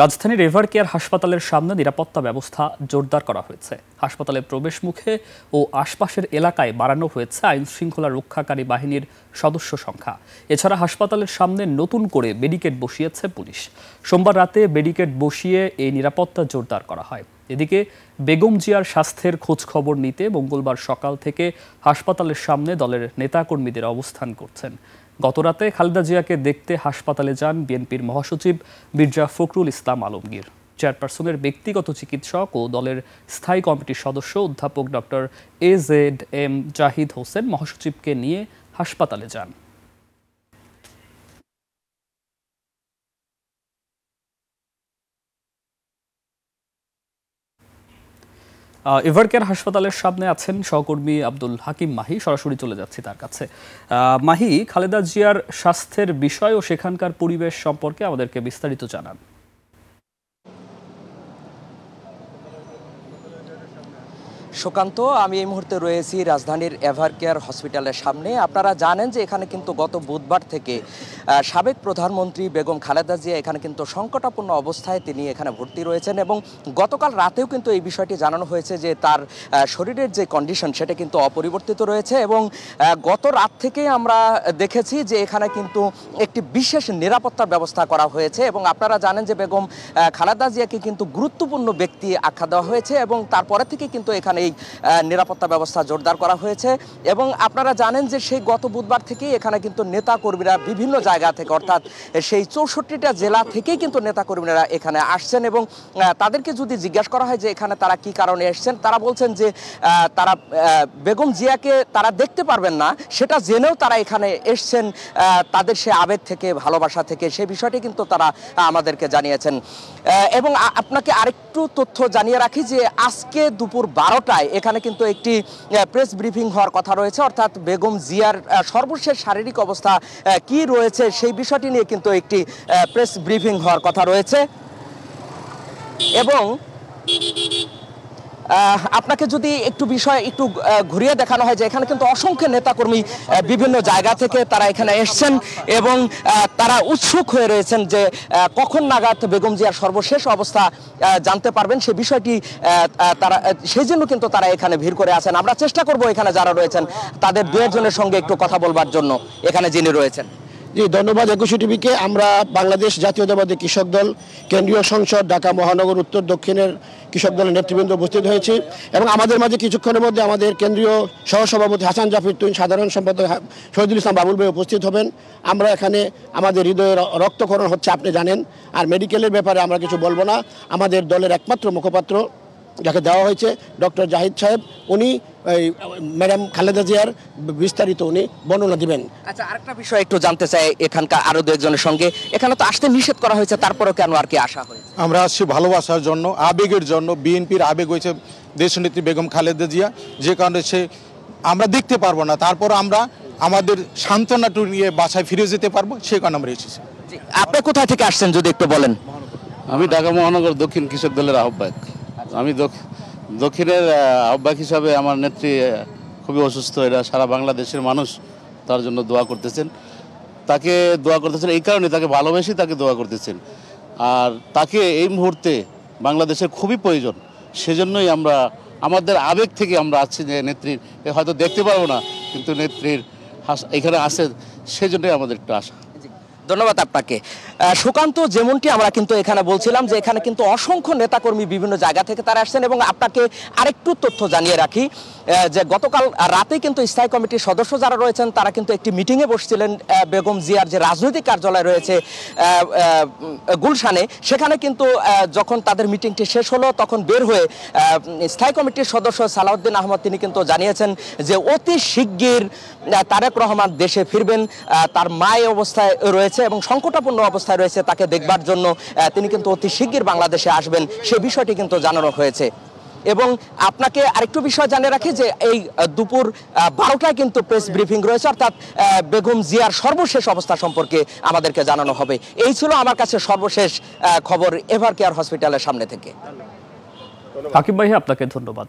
রাজধানীর এভারকেয়ার হাসপাতালের সামনে নিরাপত্তা ব্যবস্থা জোরদার করা হয়েছে। হাসপাতালের প্রবেশ মুখে ও আশপাশের এলাকায় বাড়ানো হয়েছে আইন শৃঙ্খলা রক্ষাকারী বাহিনীর সদস্য সংখ্যা। এছাড়া হাসপাতালের সামনে নতুন করে ব্যারিকেড বসিয়েছে পুলিশ। সোমবার রাতে ব্যারিকেড বসিয়ে এই নিরাপত্তা জোরদার করা হয়। এদিকে বেগম জিয়ার স্বাস্থ্যের খোঁজ খবর নিতে মঙ্গলবার সকাল থেকে হাসপাতালের সামনে দলের নেতাকর্মীদের অবস্থান করছেন। গতরাতে খালেদা জিয়াকে দেখতে হাসপাতালে যান বিএনপির মহাসচিব মির্জা ফখরুল ইসলাম আলমগীর। চেয়ারপারসনের ব্যক্তিগত চিকিৎসক ও দলের স্থায়ী কমিটির সদস্য অধ্যাপক ডক্টর AZM জাহিদ হোসেন মহাসচিবকে নিয়ে হাসপাতালে যান। এভারকেয়ার হাসপাতালের সামনে আছেন সহকর্মী আব্দুল হাকিম মাহি। সরাসরি চলে যাচ্ছি তার কাছে। মাহি, খালেদা জিয়ার স্বাস্থ্যের বিষয় ও সেখানকার পরিবেশ সম্পর্কে আমাদেরকে বিস্তারিত জানান। সুকান্ত, আমি এই মুহূর্তে রয়েছি রাজধানীর এভারকেয়ার হসপিটালের সামনে। আপনারা জানেন যে এখানে কিন্তু গত বুধবার থেকে সাবেক প্রধানমন্ত্রী বেগম খালেদা জিয়া এখানে কিন্তু সংকটাপন্ন অবস্থায় তিনি এখানে ভর্তি রয়েছেন এবং গতকাল রাতেও কিন্তু এই বিষয়টি জানানো হয়েছে যে তার শরীরের যে কন্ডিশন সেটা কিন্তু অপরিবর্তিত রয়েছে এবং গত রাত থেকেই আমরা দেখেছি যে এখানে কিন্তু একটি বিশেষ নিরাপত্তার ব্যবস্থা করা হয়েছে এবং আপনারা জানেন যে বেগম খালেদা জিয়াকে কিন্তু গুরুত্বপূর্ণ ব্যক্তি আখ্যা দেওয়া হয়েছে এবং তারপরে থেকে কিন্তু এখানে এই নিরাপত্তা ব্যবস্থা জোরদার করা হয়েছে এবং আপনারা জানেন যে সেই গত বুধবার থেকেই এখানে কিন্তু নেতা কর্মীরা বিভিন্ন জায়গা থেকে অর্থাৎ সেই 64টা জেলা থেকেই কিন্তু নেতা কর্মীরা এখানে আসছেন এবং তাদেরকে যদি জিজ্ঞাসা করা হয় যে এখানে তারা কি কারণে এসেছেন, তারা বলছেন যে তারা বেগম জিয়াকে তারা দেখতে পারবেন না সেটা জেনেও তারা এখানে এসছেন তাদের সে আবেগ থেকে ভালোবাসা থেকে, সেই বিষয়টি কিন্তু তারা আমাদেরকে জানিয়েছেন। এবং আপনাকে আরেকটু তথ্য জানিয়ে রাখি যে আজকে দুপুর 12টায় এখানে কিন্তু একটি প্রেস ব্রিফিং হওয়ার কথা রয়েছে, অর্থাৎ বেগম জিয়ার সর্বশেষ শারীরিক অবস্থা কি রয়েছে সেই বিষয়টি নিয়ে কিন্তু একটি প্রেস ব্রিফিং হওয়ার কথা রয়েছে। এবং আপনাকে যদি একটু বিষয় একটু ঘুরিয়ে দেখানো হয় যে এখানে কিন্তু অসংখ্য নেতাকর্মী বিভিন্ন জায়গা থেকে তারা এখানে এসছেন এবং তারা উৎসুক হয়ে রয়েছেন যে কখন নাগাদ বেগম জিয়ার সর্বশেষ অবস্থা জানতে পারবেন সে বিষয়টি তারা সেই জন্য কিন্তু তারা এখানে ভিড় করে আছেন। আমরা চেষ্টা করব এখানে যারা রয়েছেন তাদের দু একজনের সঙ্গে একটু কথা বলবার জন্য এখানে যিনি রয়েছেন। জি ধন্যবাদ একুশে টিভিকে। আমরা বাংলাদেশ জাতীয়তাবাদী কৃষক দল কেন্দ্রীয় সংসদ ঢাকা মহানগর উত্তর দক্ষিণের কৃষক দলের নেতৃবৃন্দ উপস্থিত হয়েছে এবং আমাদের মাঝে কিছুক্ষণের মধ্যে আমাদের কেন্দ্রীয় সহসভাপতি হাসান জাফর তুহিন, সাধারণ সম্পাদক শহীদুল ইসলাম বাবুল ভাই উপস্থিত হবেন। আমরা এখানে আমাদের হৃদয়ের রক্তক্ষরণ হচ্ছে আপনি জানেন, আর মেডিকেলের ব্যাপারে আমরা কিছু বলবো না। আমাদের দলের একমাত্র মুখপাত্র যাকে দেওয়া হয়েছে ডক্টর জাহিদ সাহেব, উনি ম্যাডাম খালেদা জিয়ার বিস্তারিত উনি বর্ণনা দিবেন। আচ্ছা, আরেকটা বিষয় একটু জানতে চাই এখানকার আরো দু একজনের সঙ্গে, এখানে তো আসতে নিষেধ করা হয়েছে, তারপরেও কেন আর কি আসা হয়েছে? আমরা আসছি ভালোবাসার জন্য, আবেগের জন্য। বিএনপির আবেগ হয়েছে দেশনেত্রী বেগম খালেদা জিয়া, যে কারণে সে আমরা দেখতে পারবো না, তারপর আমরা আমাদের সান্ত্বনাটু নিয়ে বাসায় ফিরে যেতে পারবো, সে কারণে আমরা এসেছি। আপনি কোথা থেকে আসছেন যদি একটু বলেন? আমি ঢাকা মহানগর দক্ষিণ কৃষক দলের আহ্বায়ক। আমি দক্ষিণের আহ্বায়ক হিসাবে আমার নেত্রী খুবই অসুস্থ, এটা সারা বাংলাদেশের মানুষ তার জন্য দোয়া করতেছেন, তাকে দোয়া করতেছেন এই কারণে তাকে ভালোবেসে তাকে দোয়া করতেছেন, আর তাকে এই মুহূর্তে বাংলাদেশের খুবই প্রয়োজন। সেজন্যই আমরা আমাদের আবেগ থেকে আমরা আসছি যে নেত্রীর হয়তো দেখতে পারবো না, কিন্তু নেত্রীর এখানে আসে, সেজন্যই আমাদের একটু আশা। ধন্যবাদ আপনাকে। সুকান্ত, যেমনটি আমরা কিন্তু এখানে বলছিলাম যে এখানে কিন্তু অসংখ্য নেতাকর্মী বিভিন্ন জায়গা থেকে তারা আসছেন এবং আপনাকে আরেকটু তথ্য জানিয়ে রাখি যে গতকাল রাতেই কিন্তু স্থায়ী কমিটির সদস্য যারা রয়েছেন তারা কিন্তু একটি মিটিংয়ে বসছিলেন বেগম জিয়ার যে রাজনৈতিক কার্যালয় রয়েছে গুলশানে। সেখানে কিন্তু যখন তাদের মিটিংটি শেষ হলো তখন বের হয়ে স্থায়ী কমিটির সদস্য সালাউদ্দিন আহমদ তিনি কিন্তু জানিয়েছেন যে অতি শিগগির তারেক রহমান দেশে ফিরবেন, তার মায়ের অবস্থায় রয়েছে এবং সংকটাপন্ন অবস্থায় রয়েছে, তাকে দেখবার জন্য তিনি কিন্তু অতি শিগগির বাংলাদেশে আসবেন, সে বিষয়টি কিন্তু জানানো হয়েছে। এবং আপনাকে আরেকটু বিষয় জানিয়ে রাখি যে এই দুপুর 12টায় কিন্তু প্রেস ব্রিফিং রয়েছে, অর্থাৎ বেগম জিয়ার সর্বশেষ অবস্থা সম্পর্কে আমাদেরকে জানানো হবে। এই ছিল আমার কাছে সর্বশেষ খবর এভারকেয়ার হসপিটালের সামনে থেকে। হাকিম ভাই, আপনাকে ধন্যবাদ।